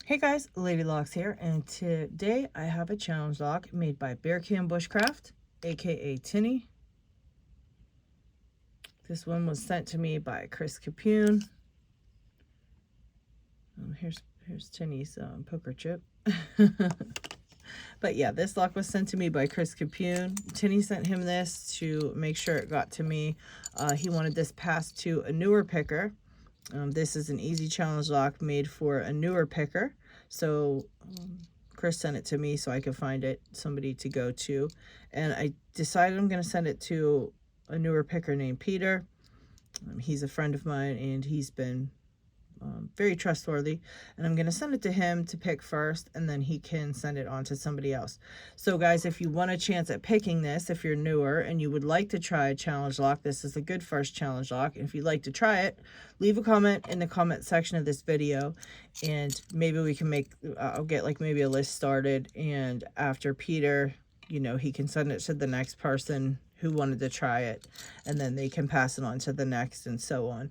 Hey guys, ladylocks here, and today I have a challenge lock made by Beercan Bushcraft, aka Tinnie. This one was sent to me by Chris Capoon. Here's Tinnie's poker chip. But yeah, this lock was sent to me by Chris Capoon. Tinnie sent him this to make sure it got to me. He wanted this passed to a newer picker. This is an easy challenge lock made for a newer picker. So Chris sent it to me so I could find somebody to go to. And I decided I'm going to send it to a newer picker named Peter. He's a friend of mine and he's been very trustworthy. And I'm going to send it to him to pick first, and then he can send it on to somebody else. So guys, if you want a chance at picking this, if you're newer and you would like to try a challenge lock, this is a good first challenge lock. And if you'd like to try it, leave a comment in the comment section of this video, and maybe we can I'll get like maybe a list started, and after Peter, you know, he can send it to the next person who wanted to try it, and then they can pass it on to the next, and so on.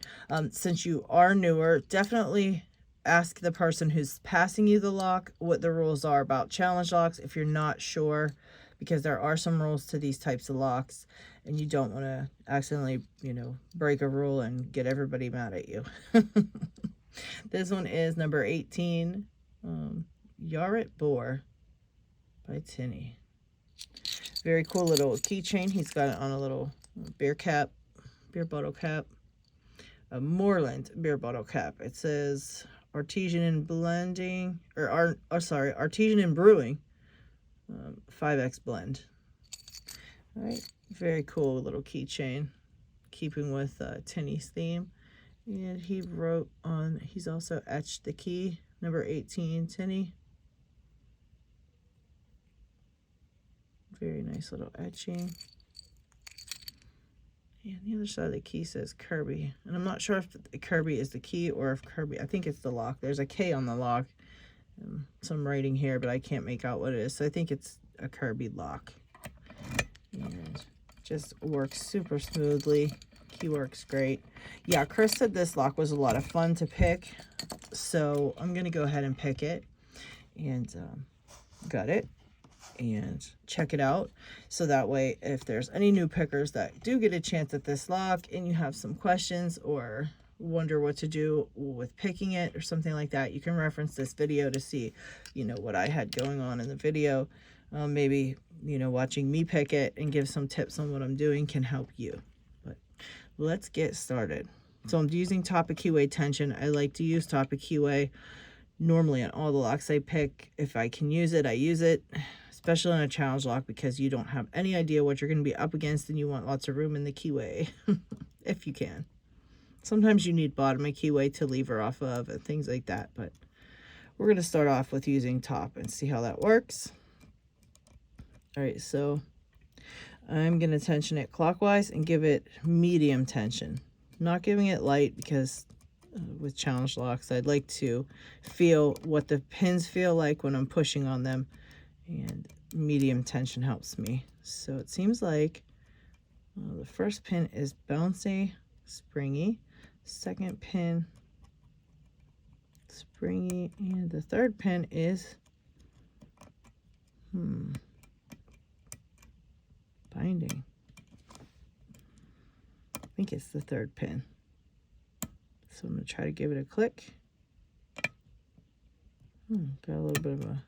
Since you are newer, definitely ask the person who's passing you the lock what the rules are about challenge locks if you're not sure, because there are some rules to these types of locks, and you don't want to accidentally, you know, break a rule and get everybody mad at you. This one is number 18, Yar Rit Bor by Tinnie. Very cool little keychain. He's got it on a little beer bottle cap, a Moreland beer bottle cap. It says artisan blending, artisan and brewing, 5X blend. All right, very cool little keychain, keeping with Tinnie's theme. And he wrote on, he's also etched the key, number 18, Tinnie. Very nice little etching. And the other side of the key says Kirby. And I'm not sure if Kirby is the key or if Kirby, I think it's the lock. There's a K on the lock. Some writing here, but I can't make out what it is. So I think it's a Kirby lock. And just works super smoothly. Key works great. Yeah, Chris said this lock was a lot of fun to pick. So I'm going to go ahead and pick it. And got it. And check it out, so that way if there's any new pickers that do get a chance at this lock and you have some questions or wonder what to do with picking it or something like that, you can reference this video to see, you know, what I had going on in the video. Maybe, you know, watching me pick it and give some tips on what I'm doing can help you. But let's get started. So I'm using Topic keyway tension. I like to use Topic keyway normally on all the locks I pick. If I can use it, I use it, especially on a challenge lock, because you don't have any idea what you're going to be up against and you want lots of room in the keyway if you can. Sometimes you need bottom of keyway to lever off of and things like that, but we're going to start off with using top and see how that works. All right, so I'm going to tension it clockwise and give it medium tension, not giving it light, because with challenge locks I'd like to feel what the pins feel like when I'm pushing on them, and medium tension helps me. So it seems like the first pin is bouncy, springy, second pin springy, and the third pin is binding. I think it's the third pin. So I'm going to try to give it a click. Got a little bit of a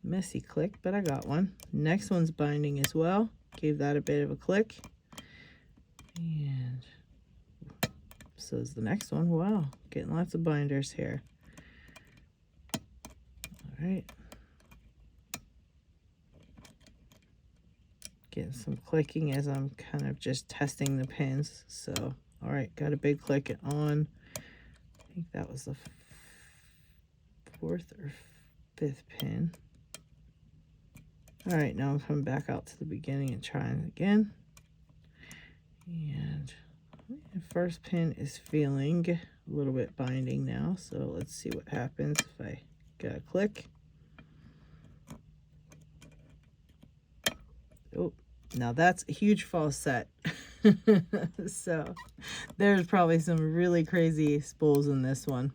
messy click, but I got one. Next one's binding as well. Gave that a bit of a click. And so is the next one. Wow, getting lots of binders here. All right. Getting some clicking as I'm kind of just testing the pins. So, all right, got a big click on. I think that was the fourth or fifth pin. All right, now I'm coming back out to the beginning and trying again. And the first pin is feeling a little bit binding now. So let's see what happens if I get a click. Oh, now that's a huge false set. So there's probably some really crazy spools in this one.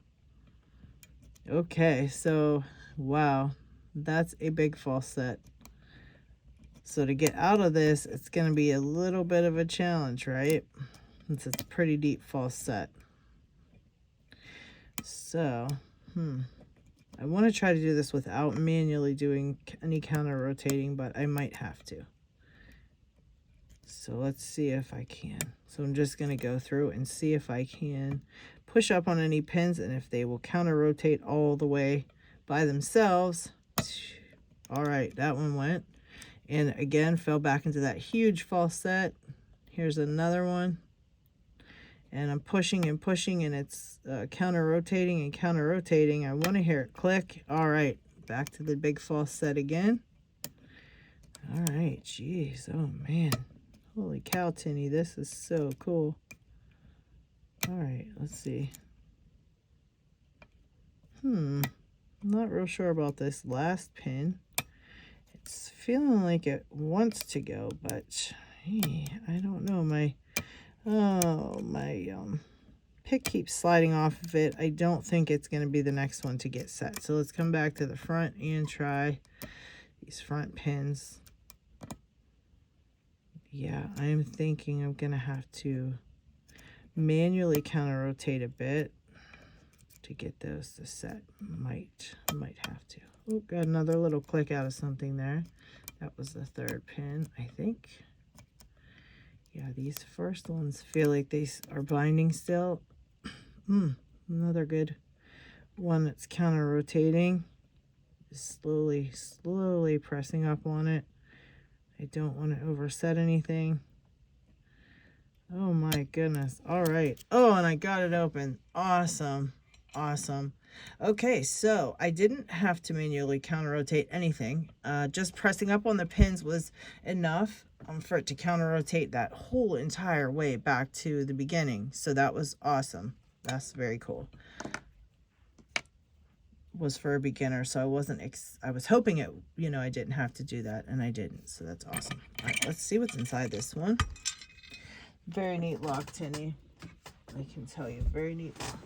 Okay, so wow, that's a big false set. So to get out of this, it's going to be a little bit of a challenge, right? Since it's a pretty deep false set. So, I want to try to do this without manually doing any counter rotating, but I might have to. So let's see if I can. So I'm just going to go through and see if I can push up on any pins and if they will counter rotate all the way by themselves. All right, that one went. And again, fell back into that huge false set. Here's another one. And I'm pushing and pushing, and it's counter rotating and counter rotating. I want to hear it click. All right, back to the big false set again. All right, geez, oh man. Holy cow, Tinnie, this is so cool. All right, let's see. I'm not real sure about this last pin. It's feeling like it wants to go, but hey, I don't know. My pick keeps sliding off of it. I don't think it's going to be the next one to get set. So let's come back to the front and try these front pins. Yeah, I'm thinking I'm going to have to manually counter rotate a bit to get those to set. Might have to. Oh, got another little click out of something there. That was the third pin, I think. Yeah, these first ones feel like they are binding still. Another good one that's counter rotating. Just slowly pressing up on it. I don't want to overset anything. Oh my goodness. All right. Oh, and I got it open. Awesome. Awesome. Okay, so I didn't have to manually counter rotate anything. Just pressing up on the pins was enough for it to counter rotate that whole entire way back to the beginning. So that was awesome. That's very cool. Was for a beginner, so I wasn't I was hoping it, I didn't have to do that, and I didn't, so that's awesome. All right, let's see what's inside this one. Very neat lock, Tinnie. I can tell you, very neat lock.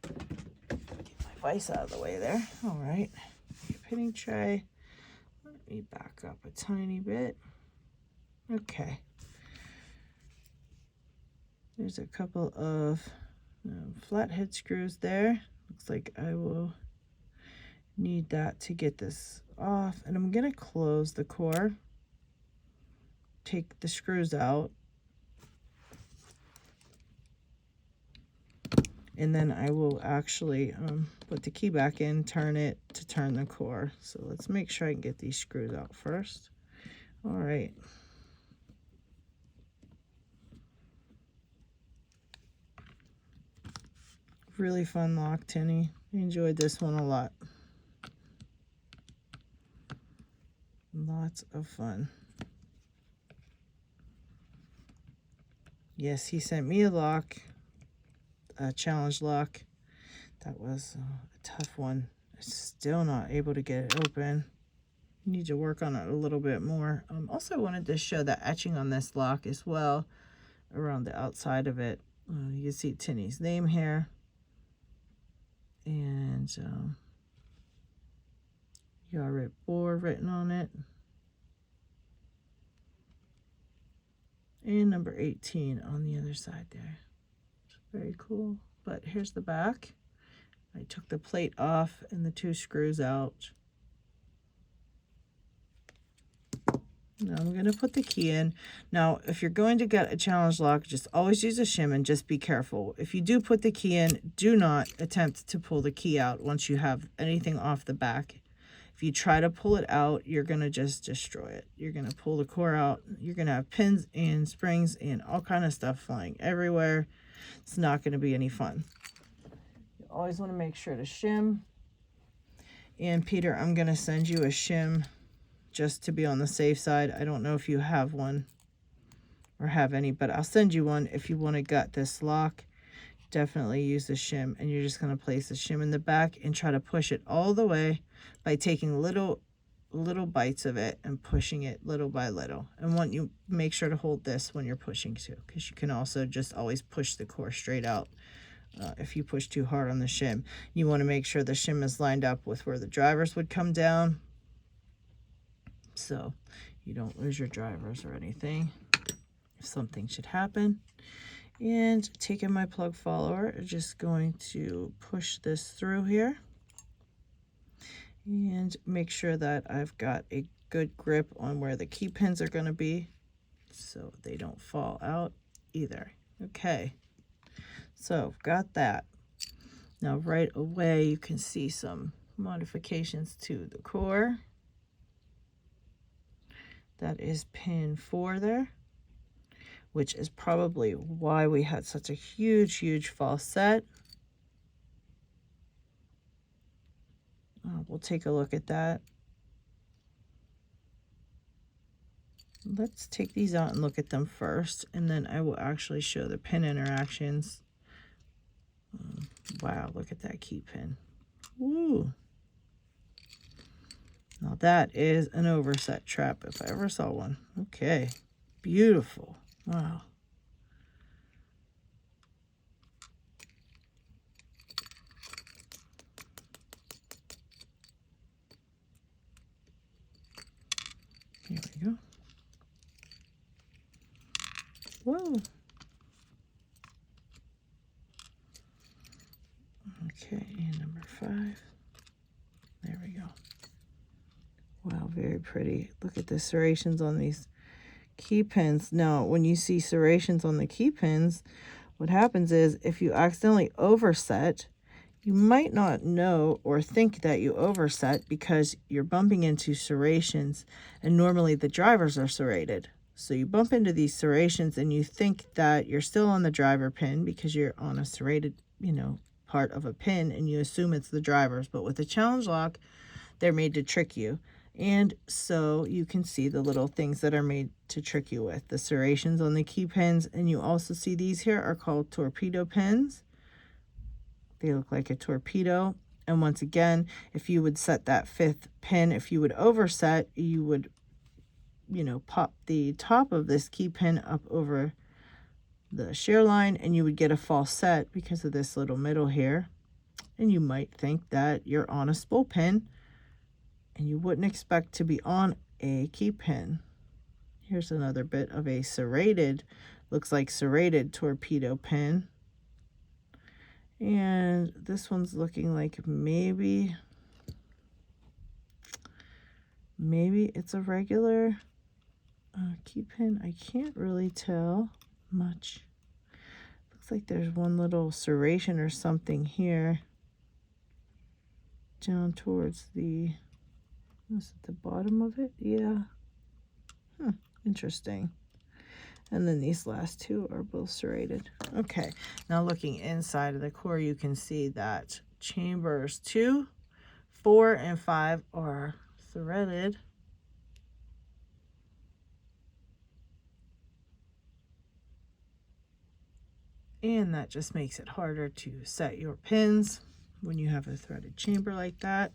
Get my vise out of the way there. All right, pinning tray. Let me back up a tiny bit. Okay. There's a couple of flathead screws there. Looks like I will need that to get this off. And I'm going to close the core. Take the screws out. And then I will actually put the key back in, turn it to turn the core. So let's make sure I can get these screws out first. All right. Really fun lock, Tinnie. I enjoyed this one a lot. Lots of fun. Yes, he sent me a lock, a challenge lock. That was a tough one. I'm still not able to get it open. Need to work on it a little bit more. Also wanted to show the etching on this lock as well, around the outside of it. You can see Tinnie's name here. And Yar Rit Bor written on it. And number 18 on the other side there. It's very cool. But here's the back. I took the plate off and the 2 screws out. Now I'm going to put the key in. Now, if you're going to get a challenge lock, just always use a shim and just be careful. If you do put the key in, do not attempt to pull the key out once you have anything off the back. If you try to pull it out, you're going to just destroy it. You're going to pull the core out. You're going to have pins and springs and all kind of stuff flying everywhere. It's not going to be any fun. You always want to make sure to shim. And Peter, I'm going to send you a shim just to be on the safe side. I don't know if you have one or have any, but I'll send you one if you want to gut this lock. Definitely use the shim, and you're just going to place the shim in the back and try to push it all the way by taking little bites of it and pushing it little by little. And want you make sure to hold this when you're pushing too, because you can also just always push the core straight out if you push too hard on the shim. You want to make sure the shim is lined up with where the drivers would come down, so you don't lose your drivers or anything if something should happen. And taking my plug follower, just going to push this through here and make sure that I've got a good grip on where the key pins are going to be so they don't fall out either. Okay, so got that. Now right away you can see some modifications to the core. That is pin 4 there, which is probably why we had such a huge false set. We'll take a look at that. Let's take these out and look at them first, and then I will actually show the pin interactions. Wow, look at that key pin. Woo! Now that is an overset trap if I ever saw one. Okay, beautiful. Wow. Here we go. Whoa. Okay, and number 5. There we go. Wow, very pretty. Look at the serrations on these key pins. Now, when you see serrations on the key pins, what happens is if you accidentally overset, you might not know or think that you overset because you're bumping into serrations, and normally the drivers are serrated. So you bump into these serrations and you think that you're still on the driver pin because you're on a serrated, part of a pin, and you assume it's the drivers. But with a challenge lock, they're made to trick you. And so you can see the little things that are made to trick you with the serrations on the key pins. And you also see these here are called torpedo pins. They look like a torpedo. And once again, if you would set that 5th pin, if you would overset, you would, pop the top of this key pin up over the shear line, and you would get a false set because of this little middle here. And you might think that you're on a spool pin, and you wouldn't expect to be on a key pin. Here's another bit of a serrated, looks like serrated torpedo pin. And this one's looking like maybe it's a regular key pin. I can't really tell much. Looks like there's one little serration or something here down towards the, was it the bottom of it? Yeah. Interesting. And then these last 2 are both serrated. Okay, now looking inside of the core, you can see that chambers 2, 4, and 5 are threaded. And that just makes it harder to set your pins when you have a threaded chamber like that.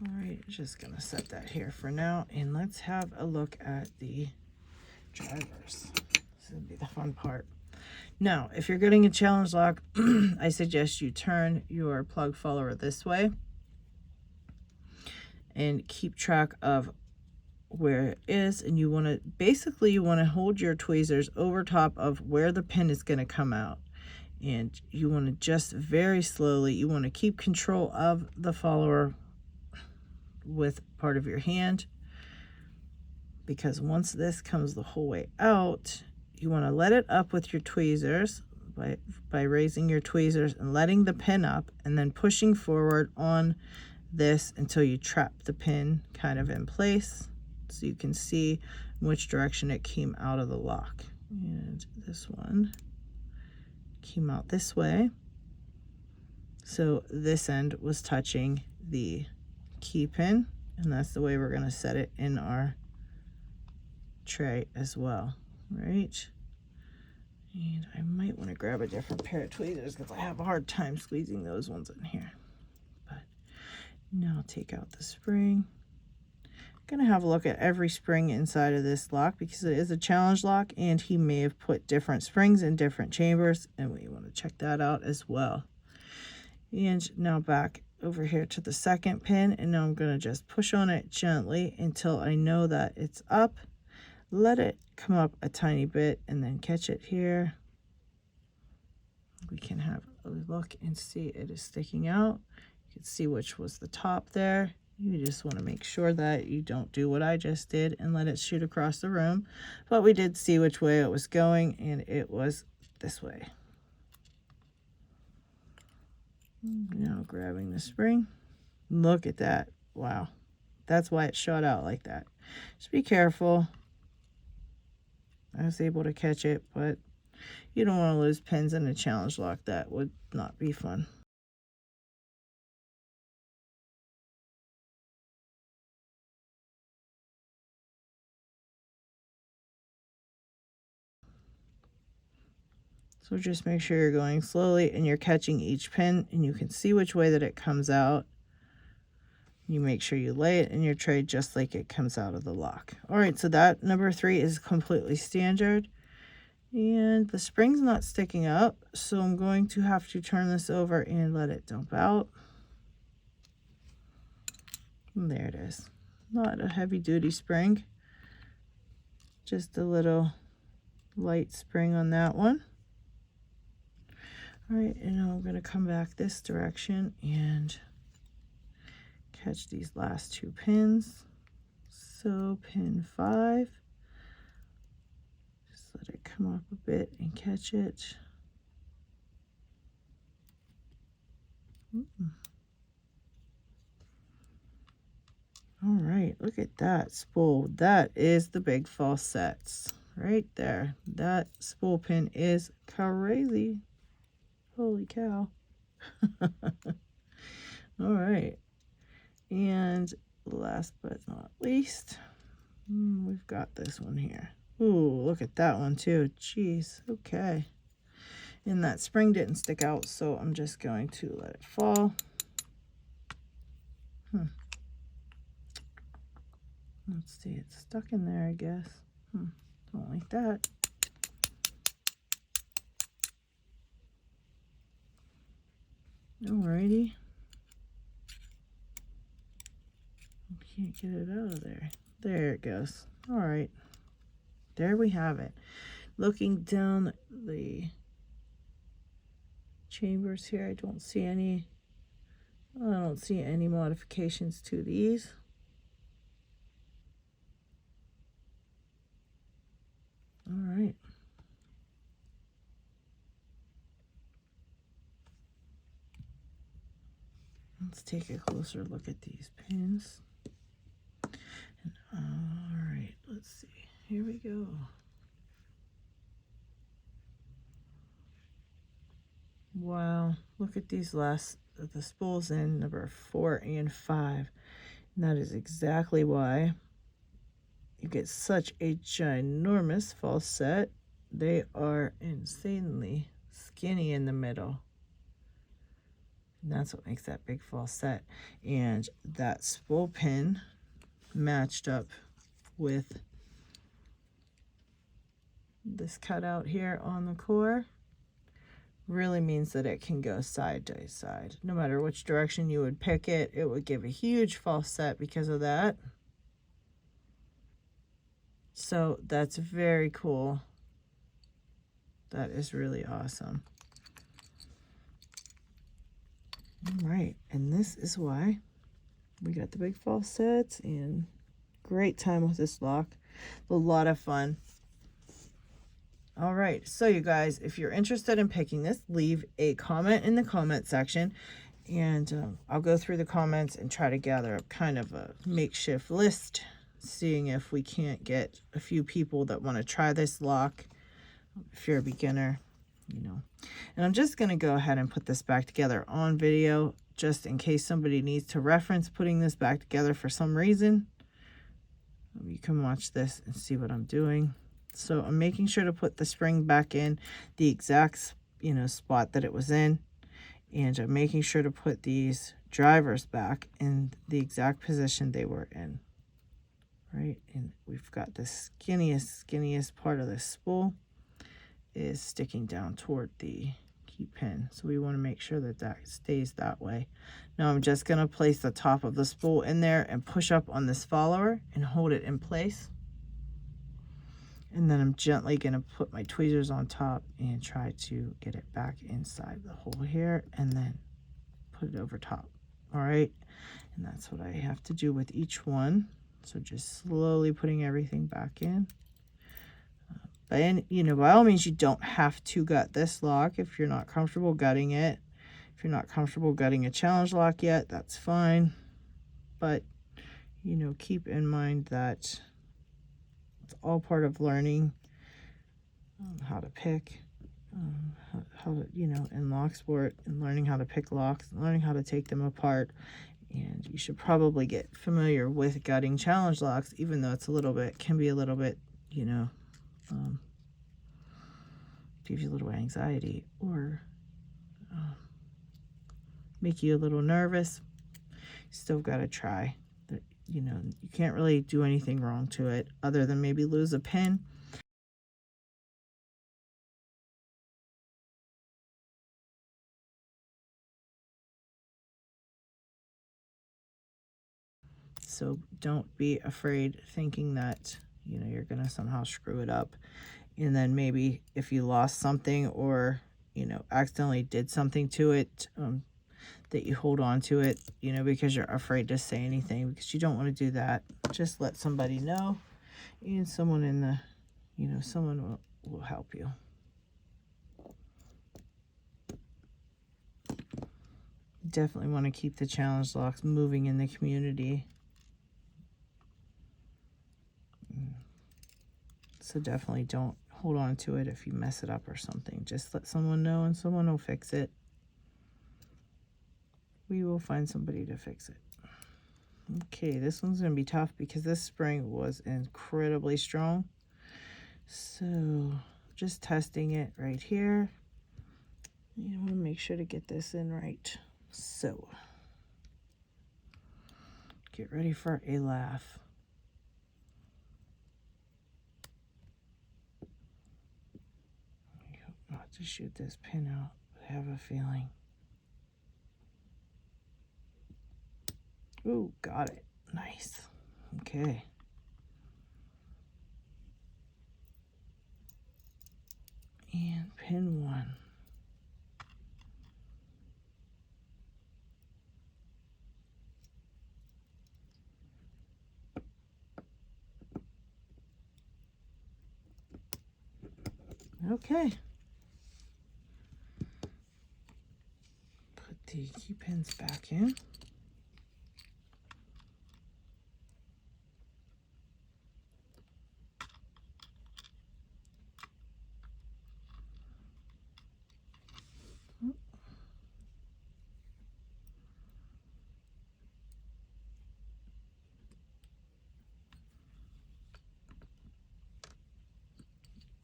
All right, just gonna set that here for now, and let's have a look at the drivers. This will be the fun part. Now, if you're getting a challenge lock, I suggest you turn your plug follower this way and keep track of where it is. And you want to hold your tweezers over top of where the pin is going to come out, and you want to just very slowly, you want to keep control of the follower with part of your hand, because once this comes the whole way out, you want to let it up with your tweezers by raising your tweezers and letting the pin up, and then pushing forward on this until you trap the pin kind of in place, so you can see which direction it came out of the lock. And this one came out this way, so this end was touching the key pin, and that's the way we're going to set it in our tray as well, right? And I might want to grab a different pair of tweezers because I have a hard time squeezing those ones in here. But now take out the spring, Gonna have a look at every spring inside of this lock because it is a challenge lock and he may have put different springs in different chambers, and we want to check that out as well. And now back over here to the second pin, and now I'm going to just push on it gently until I know that it's up. Let it come up a tiny bit and then catch it here. We can have a look and see it is sticking out. You can see which was the top there. You just want to make sure that you don't do what I just did and let it shoot across the room. But we did see which way it was going, and it was this way. Now grabbing the spring. Look at that. Wow. That's why it shot out like that. Just be careful. I was able to catch it, but you don't want to lose pins in a challenge lock. That would not be fun. So just make sure you're going slowly and you're catching each pin, and you can see which way that it comes out. You make sure you lay it in your tray just like it comes out of the lock. All right, so that number 3 is completely standard. And the spring's not sticking up, so I'm going to have to turn this over and let it dump out. And there it is. Not a heavy-duty spring. Just a little light spring on that one. All right, and now I'm going to come back this direction and catch these last 2 pins. So pin 5, just let it come up a bit and catch it. All right, look at that spool. That is the big false sets right there. That spool pin is crazy. Holy cow. All right, and last but not least, we've got this one here. Ooh, look at that one too. Jeez. Okay, and that spring didn't stick out, so I'm just going to let it fall. Let's see, it's stuck in there, I guess. Don't like that. Alrighty. Can't get it out of there. There it goes. All right. There we have it. Looking down the chambers here, I don't see any modifications to these. All right. Let's take a closer look at these pins. All right, let's see. Here we go. Wow, look at these last, the spools in number 4 and 5. And that is exactly why you get such a ginormous false set. They are insanely skinny in the middle. And that's what makes that big false set. And that spool pin matched up with this cutout here on the core really means that it can go side to side. No matter which direction you would pick it, it would give a huge false set because of that. So that's very cool. That is really awesome. All right, and this is why we got the big false sets, and great time with this lock. A lot of fun. All right, so you guys, if you're interested in picking this, leave a comment in the comment section, and I'll go through the comments and try to gather up kind of a makeshift list, seeing if we can't get a few people that want to try this lock. If you're a beginner, you know. And I'm just going to go ahead and put this back together on video, just in case somebody needs to reference putting this back together for some reason. You can watch this and see what I'm doing. So I'm making sure to put the spring back in the exact, spot that it was in. And I'm making sure to put these drivers back in the exact position they were in. right? And we've got the skinniest part of the spool is sticking down toward the key pin. So we want to make sure that that stays that way. Now I'm just going to place the top of the spool in there and push up on this follower and hold it in place. And then I'm gently going to put my tweezers on top and try to get it back inside the hole here and then put it over top. All right. And that's what I have to do with each one. So just slowly putting everything back in. But, you know, by all means, you don't have to gut this lock if you're not comfortable gutting it. If you're not comfortable gutting a challenge lock yet, that's fine. But, you know, keep in mind that it's all part of learning how to pick, how to, you know, in Locksport, and learning how to pick locks, and learning how to take them apart. And you should probably get familiar with gutting challenge locks, even though it's a little bit, can be a little bit, you know, gives you a little anxiety or make you a little nervous. Still got to try. You know, you can't really do anything wrong to it other than maybe lose a pin. So don't be afraid thinking that, you know, you're going to somehow screw it up. And then maybe if you lost something or, you know, accidentally did something to it, that you hold on to it, you know, because you're afraid to say anything, because you don't want to do that. Just let somebody know, and someone in the, you know, someone will help you. Definitely want to keep the challenge locks moving in the community. So definitely don't hold on to it if you mess it up or something. Just let someone know and someone will fix it. We will find somebody to fix it. Okay, this one's going to be tough because this spring was incredibly strong. So just testing it right here. You want to make sure to get this in right. So get ready for a laugh. I hope not to shoot this pin out, but I have a feeling. Ooh, got it. Nice. Okay. And pin one. Okay. Put the key pins back in.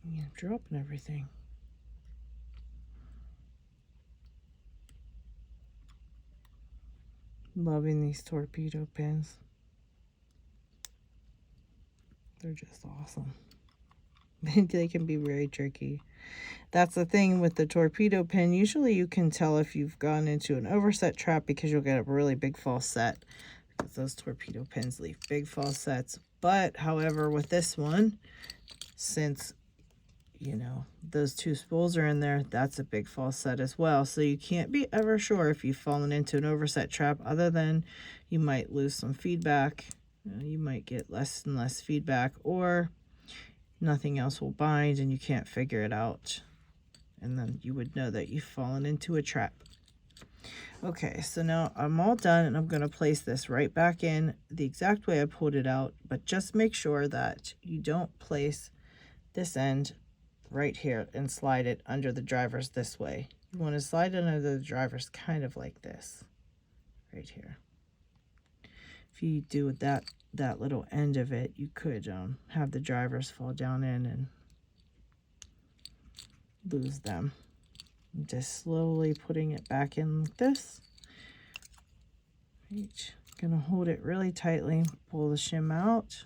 Yeah, dropping everything. Loving these torpedo pins. They're just awesome. They can be very tricky. That's the thing with the torpedo pin. Usually you can tell if you've gone into an overset trap because you'll get a really big false set, because those torpedo pins leave big false sets. But however, with this one, since, you know, those two spools are in there, that's a big false set as well. So you can't be ever sure if you've fallen into an overset trap, other than you might lose some feedback. You might get less and less feedback, or nothing else will bind and you can't figure it out. And then you would know that you've fallen into a trap. Okay, so now I'm all done, and I'm going to place this right back in the exact way I pulled it out, but just make sure that you don't place this end right here and slide it under the drivers this way. You want to slide it under the drivers kind of like this, right here. If you do that little end of it, you could have the drivers fall down in and lose them. I'm just slowly putting it back in like this. Right. Gonna hold it really tightly, pull the shim out,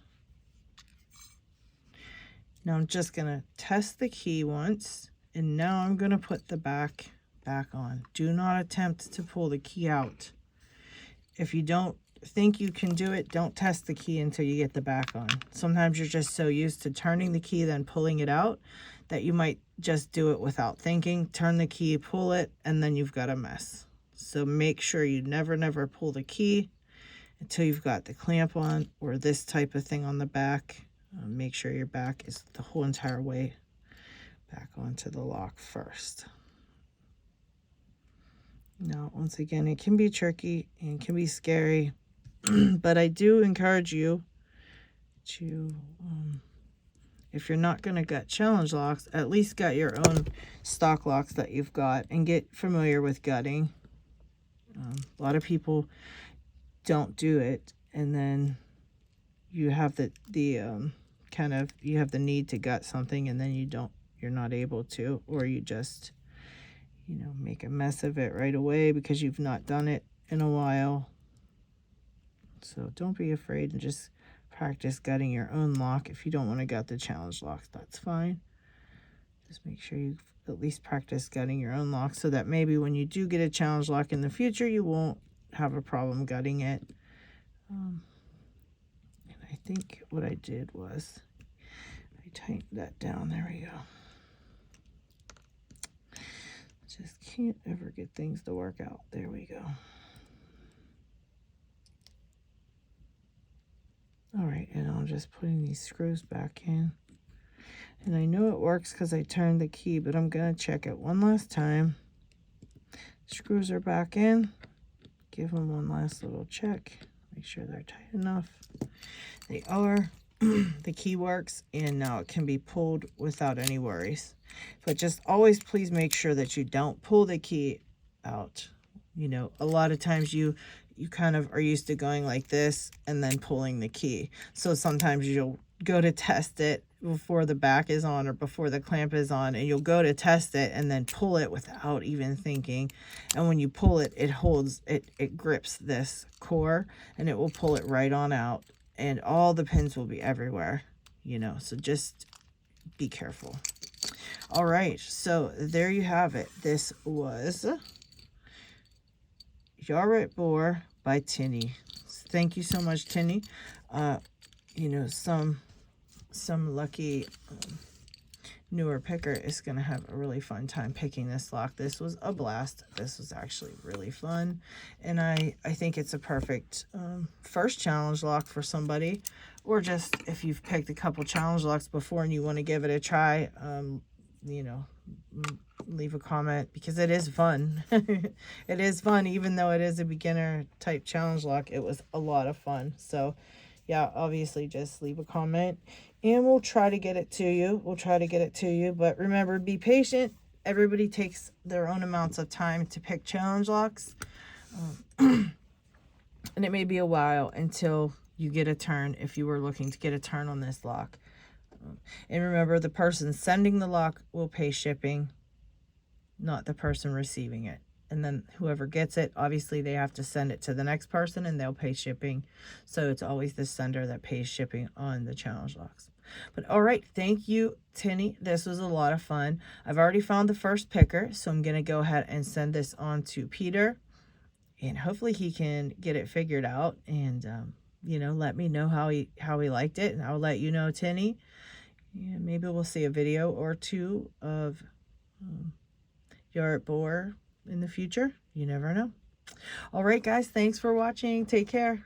Now I'm just going to test the key once, and now I'm going to put the back on. Do not attempt to pull the key out. If you don't think you can do it, don't test the key until you get the back on. Sometimes you're just so used to turning the key then pulling it out that you might just do it without thinking. Turn the key, pull it, and then you've got a mess. So make sure you never pull the key until you've got the clamp on or this type of thing on the back. Make sure your back is the whole entire way back onto the lock first. Now, once again, it can be tricky and can be scary, but I do encourage you to, if you're not going to get challenge locks, at least get your own stock locks that you've got and get familiar with gutting. A lot of people don't do it, and then you have the kind of, you have the need to gut something, and then you're not able to, or you just, you know, make a mess of it right away because you've not done it in a while. So don't be afraid and just practice gutting your own lock. If you don't want to gut the challenge locks, that's fine. Just make sure you at least practice gutting your own lock so that maybe when you do get a challenge lock in the future, you won't have a problem gutting it. And I think what I did was I tightened that down. There we go. Just can't ever get things to work out. There we go. All right, and I'm just putting these screws back in. And I know it works because I turned the key, but I'm going to check it one last time. Screws are back in. Give them one last little check. Make sure they're tight enough. They are. The key works, and now it can be pulled without any worries. But just always please make sure that you don't pull the key out. You know, a lot of times you kind of are used to going like this and then pulling the key. So sometimes you'll go to test it before the back is on or before the clamp is on, and you'll go to test it and then pull it without even thinking. And when you pull it, it holds, it grips this core, and it will pull it right on out. And all the pins will be everywhere, you know, so just be careful. All right, so there you have it. This was Yar Rit Bor by Tinnie. Thank you so much, Tinnie. You know, some lucky newer picker is going to have a really fun time picking this lock. This was a blast. This was actually really fun, and I think it's a perfect first challenge lock for somebody, or just if you've picked a couple challenge locks before and you want to give it a try. You know, leave a comment because it is fun. It is fun, even though it is a beginner type challenge lock. It was a lot of fun. So yeah, obviously just leave a comment and we'll try to get it to you. But remember, be patient. Everybody takes their own amounts of time to pick challenge locks. And it may be a while until you get a turn if you were looking to get a turn on this lock. And remember, the person sending the lock will pay shipping, not the person receiving it. And then whoever gets it, obviously they have to send it to the next person and they'll pay shipping. So it's always the sender that pays shipping on the challenge locks. But all right, thank you, Tinnie. This was a lot of fun. I've already found the first picker, so I'm going to go ahead and send this on to Peter. And hopefully he can get it figured out and, you know, let me know how he liked it. And I'll let you know, Tinnie. Yeah, maybe we'll see a video or two of Yar Rit Bor in the future. You never know. All right, guys, thanks for watching. Take care.